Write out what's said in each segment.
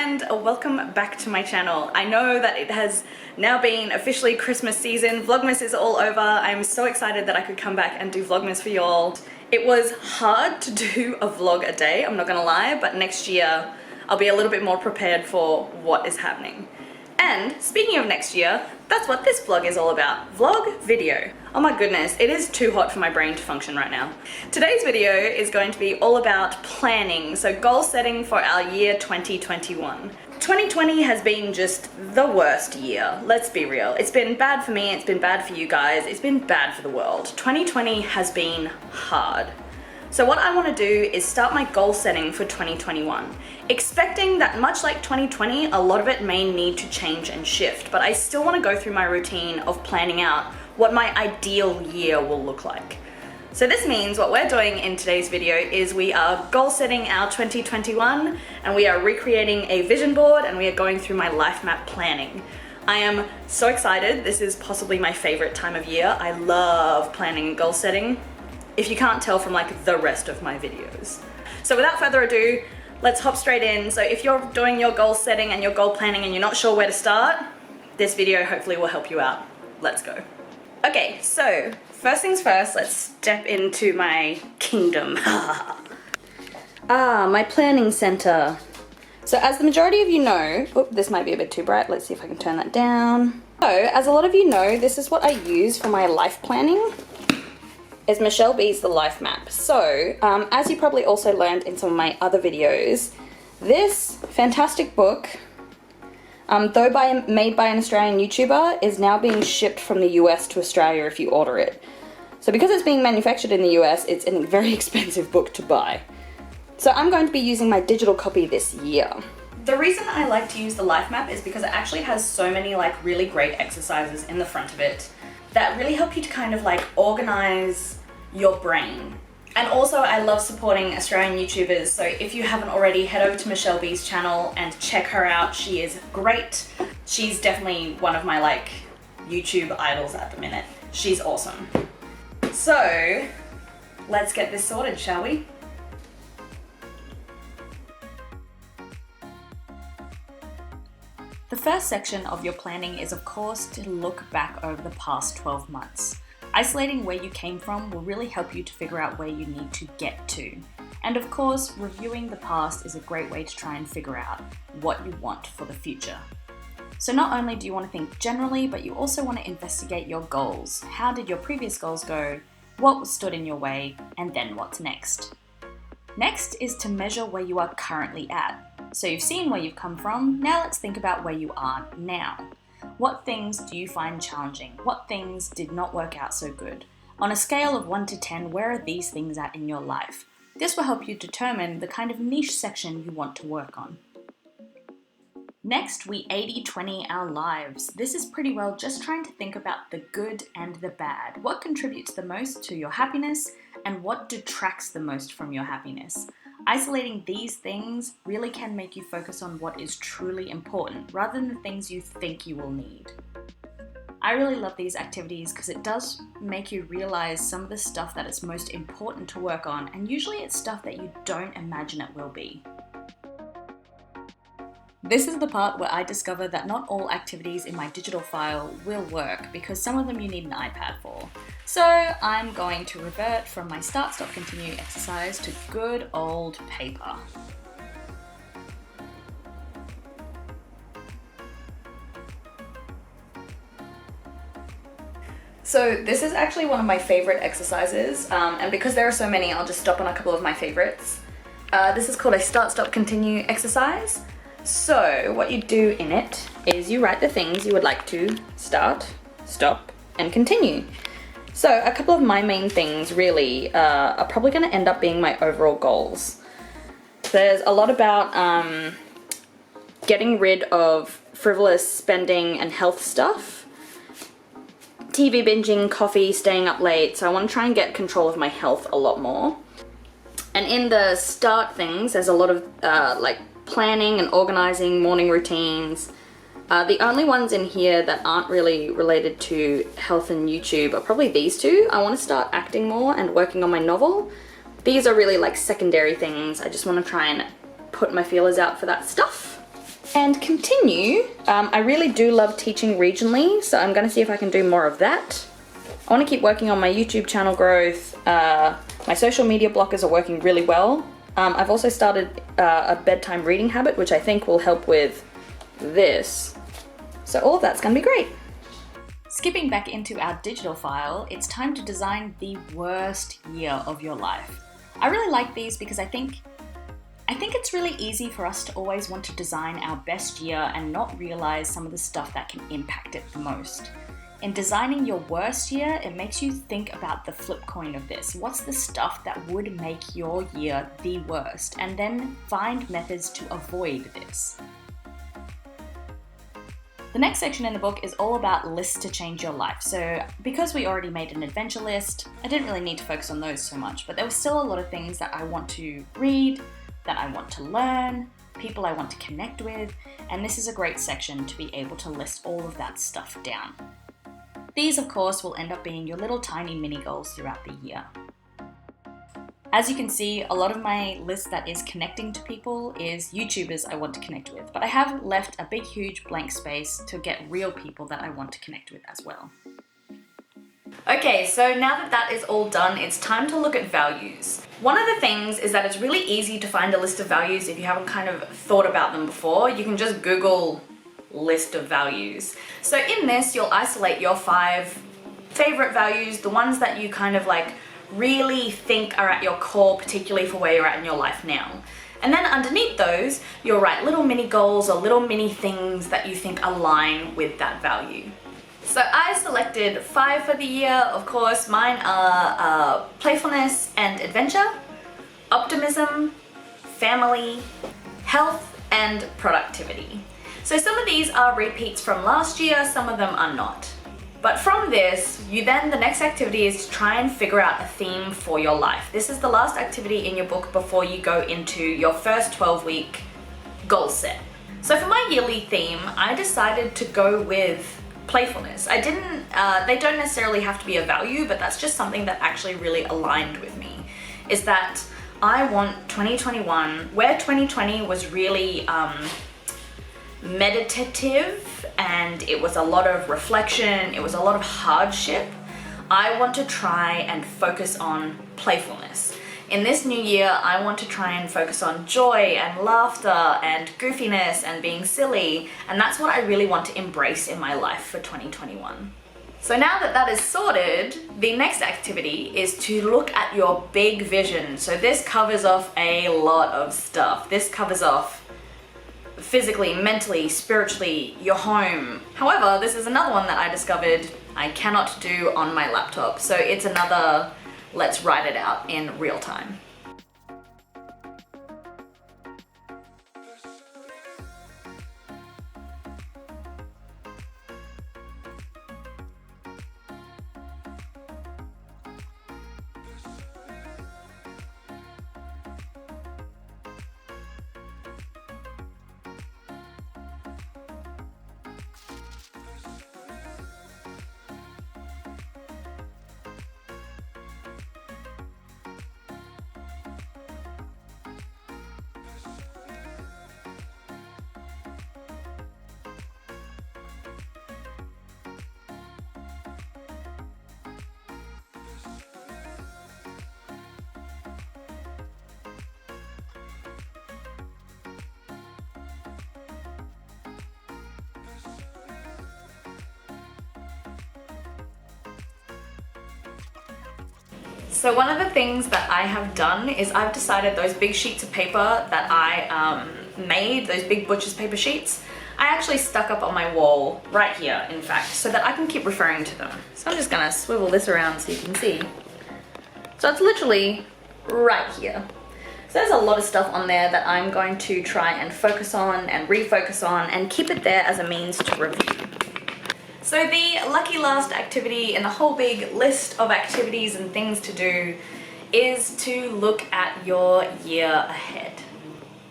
and welcome back to my channel. I know that it has now been officially Christmas season. Vlogmas is all over. I'm so excited that I could come back and do Vlogmas for y'all. It was hard to do a vlog a day, I'm not gonna lie, but next year I'll be a little bit more prepared for what is happening. And speaking of next year, that's what this vlog is all about. Vlog video. Oh my goodness, it is too hot for my brain to function right now. Today's video is going to be all about planning, so goal setting for our year 2021. 2020 has been just the worst year, let's be real. It's been bad for me, it's been bad for you guys, it's been bad for the world. 2020 has been hard. So what I want to do is start my goal setting for 2021, expecting that much like 2020, a lot of it may need to change and shift, but I still want to go through my routine of planning out what my ideal year will look like. So this means what we're doing in today's video is we are goal setting our 2021 and we are recreating a vision board and we are going through my life map planning. I am so excited. This is possibly my favorite time of year. I love planning and goal setting, if you can't tell from like the rest of my videos. So without further ado, let's hop straight in. So if you're doing your goal setting and your goal planning and you're not sure where to start, this video hopefully will help you out. Let's go. Okay, so first things first, let's step into my kingdom. My planning center. So as the majority of you know, this might be a bit too bright. Let's see if I can turn that down. So as a lot of you know, this is what I use for my life planning. Is Michelle B's The Life Map. So, as you probably also learned in some of my other videos, this fantastic book, though made by an Australian YouTuber, is now being shipped from the US to Australia if you order it. So because it's being manufactured in the US, it's a very expensive book to buy. So I'm going to be using my digital copy this year. The reason I like to use the Life Map is because it actually has so many like really great exercises in the front of it that really help you to kind of like organize your brain. And also I love supporting Australian YouTubers, so if you haven't already, head over to Michelle B's channel and check her out. She is great. She's definitely one of my like YouTube idols at the minute. She's awesome. So let's get this sorted, shall we? The first section of your planning is of course to look back over the past 12 months. Isolating where you came from will really help you to figure out where you need to get to. And of course, reviewing the past is a great way to try and figure out what you want for the future. So not only do you want to think generally, but you also want to investigate your goals. How did your previous goals go? What stood in your way? And then what's next? Next is to measure where you are currently at. So you've seen where you've come from, now let's think about where you are now. What things do you find challenging? What things did not work out so good? On a scale of 1 to 10, where are these things at in your life? This will help you determine the kind of niche section you want to work on. Next, we 80-20 our lives. This is pretty well just trying to think about the good and the bad. What contributes the most to your happiness and what detracts the most from your happiness? Isolating these things really can make you focus on what is truly important rather than the things you think you will need. I really love these activities because it does make you realize some of the stuff that is most important to work on, and usually it's stuff that you don't imagine it will be. This is the part where I discover that not all activities in my digital file will work because some of them you need an iPad for. So I'm going to revert from my start, stop, continue exercise to good old paper. So this is actually one of my favorite exercises, and because there are so many, I'll just stop on a couple of my favorites. This is called a start, stop, continue exercise. So what you do in it is you write the things you would like to start, stop, and continue. So a couple of my main things really are probably going to end up being my overall goals. There's a lot about getting rid of frivolous spending and health stuff, TV binging, coffee, staying up late, so I want to try and get control of my health a lot more. And in the start things, there's a lot of like planning and organizing, morning routines. The only ones in here that aren't really related to health and YouTube are probably these two. I want to start acting more and working on my novel. These are really like secondary things. I just want to try and put my feelers out for that stuff. And continue. I really do love teaching regionally, so I'm gonna see if I can do more of that. I wanna keep working on my YouTube channel growth. My social media blockers are working really well. I've also started a bedtime reading habit, which I think will help with this. So all of that's gonna be great. Skipping back into our digital file, it's time to design the worst year of your life. I really like these because I think it's really easy for us to always want to design our best year and not realize some of the stuff that can impact it the most. In designing your worst year, it makes you think about the flip coin of this. What's the stuff that would make your year the worst? And then find methods to avoid this. The next section in the book is all about lists to change your life. So because we already made an adventure list, I didn't really need to focus on those so much, but there were still a lot of things that I want to read, that I want to learn, people I want to connect with, and this is a great section to be able to list all of that stuff down. These, of course, will end up being your little tiny mini goals throughout the year. As you can see, a lot of my list that is connecting to people is YouTubers I want to connect with, but I have left a big, huge blank space to get real people that I want to connect with as well. Okay, so now that that is all done, it's time to look at values. One of the things is that it's really easy to find a list of values if you haven't kind of thought about them before. You can just Google list of values. So in this, you'll isolate your 5 favorite values, the ones that you kind of like really think are at your core, particularly for where you're at in your life now. And then underneath those, you'll write little mini goals or little mini things that you think align with that value. So I selected 5 for the year. Of course, mine are playfulness and adventure, optimism, family, health, and productivity. So some of these are repeats from last year, some of them are not. But from this, the next activity is to try and figure out a theme for your life. This is the last activity in your book before you go into your first 12-week goal set. So for my yearly theme, I decided to go with playfulness. They don't necessarily have to be a value, but that's just something that actually really aligned with me, is that I want 2021, where 2020 was really meditative and it was a lot of reflection, it was a lot of hardship, I want to try and focus on playfulness. In this new year, I want to try and focus on joy and laughter and goofiness and being silly, and that's what I really want to embrace in my life for 2021. So now that that is sorted, the next activity is to look at your big vision. So this covers off a lot of stuff. This covers off physically, mentally, spiritually, your home. However, this is another one that I discovered I cannot do on my laptop. So it's another, let's write it out in real time. So one of the things that I have done is I've decided those big sheets of paper that I made, those big butcher's paper sheets, I actually stuck up on my wall right here, in fact, so that I can keep referring to them. So I'm just gonna swivel this around so you can see. So it's literally right here. So there's a lot of stuff on there that I'm going to try and focus on and refocus on and keep it there as a means to review. So the lucky last activity in the whole big list of activities and things to do is to look at your year ahead.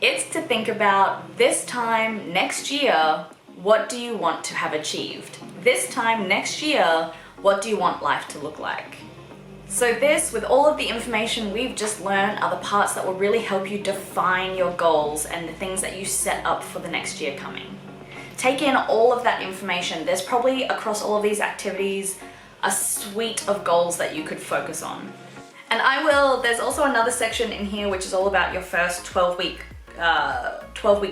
It's to think about this time next year, what do you want to have achieved? This time next year, what do you want life to look like? So this, with all of the information we've just learned, are the parts that will really help you define your goals and the things that you set up for the next year coming. Take in all of that information. There's probably across all of these activities a suite of goals that you could focus on. And there's also another section in here which is all about your first 12-week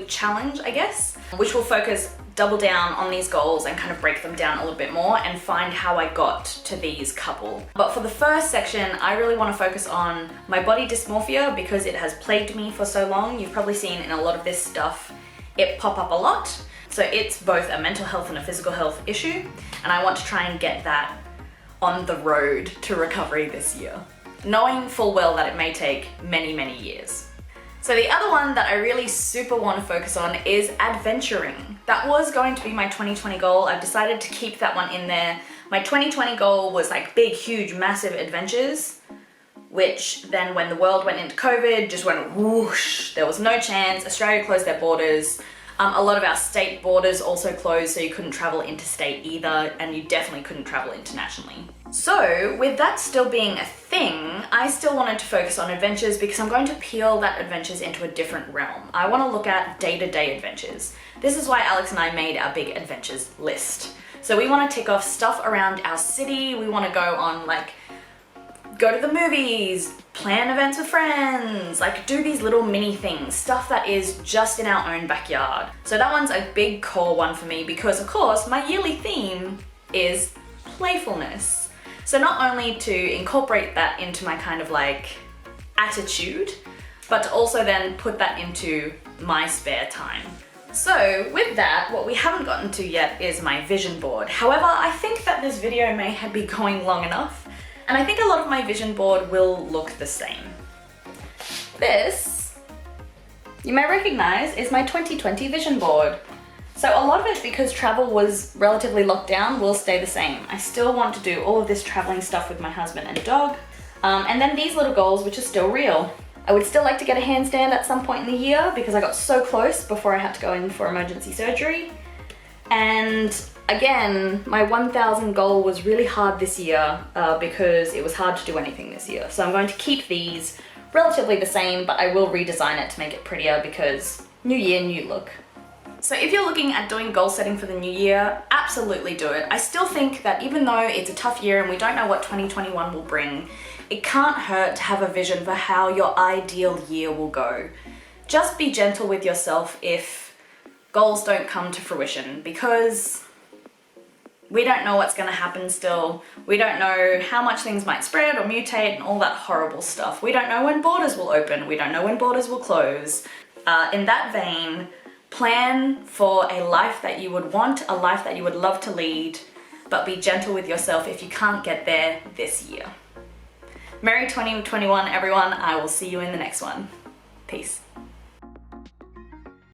challenge, I guess, which will focus double down on these goals and kind of break them down a little bit more and find how I got to these couple. But for the first section, I really want to focus on my body dysmorphia because it has plagued me for so long. You've probably seen in a lot of this stuff it pop up a lot. So it's both a mental health and a physical health issue, and I want to try and get that on the road to recovery this year, knowing full well that it may take many, many years. So the other one that I really super want to focus on is adventuring. That was going to be my 2020 goal. I've decided to keep that one in there. My 2020 goal was like big, huge, massive adventures, which then when the world went into COVID, just went whoosh. There was no chance. Australia closed their borders. A lot of our state borders also closed, so you couldn't travel interstate either, and you definitely couldn't travel internationally. So with that still being a thing, I still wanted to focus on adventures because I'm going to peel that adventures into a different realm. I want to look at day-to-day adventures. This is why Alex and I made our big adventures list. So we want to tick off stuff around our city. We want to go on go to the movies, plan events with friends, do these little mini things, stuff that is just in our own backyard. So that one's a big core one for me because of course my yearly theme is playfulness. So not only to incorporate that into my kind of attitude, but to also then put that into my spare time. So with that, what we haven't gotten to yet is my vision board. However, I think that this video may be going long enough, and I think a lot of my vision board will look the same. This, you may recognize, is my 2020 vision board. So a lot of it, because travel was relatively locked down, will stay the same. I still want to do all of this traveling stuff with my husband and dog. And then these little goals, which are still real. I would still like to get a handstand at some point in the year because I got so close before I had to go in for emergency surgery. And again, my 1,000 goal was really hard this year because it was hard to do anything this year. So I'm going to keep these relatively the same, but I will redesign it to make it prettier because new year, new look. So if you're looking at doing goal setting for the new year, absolutely do it. I still think that even though it's a tough year and we don't know what 2021 will bring, it can't hurt to have a vision for how your ideal year will go. Just be gentle with yourself if goals don't come to fruition because we don't know what's going to happen still. We don't know how much things might spread or mutate and all that horrible stuff. We don't know when borders will open. We don't know when borders will close. In that vein, plan for a life that you would want, a life that you would love to lead, but be gentle with yourself if you can't get there this year. Merry 2021, everyone. I will see you in the next one. Peace.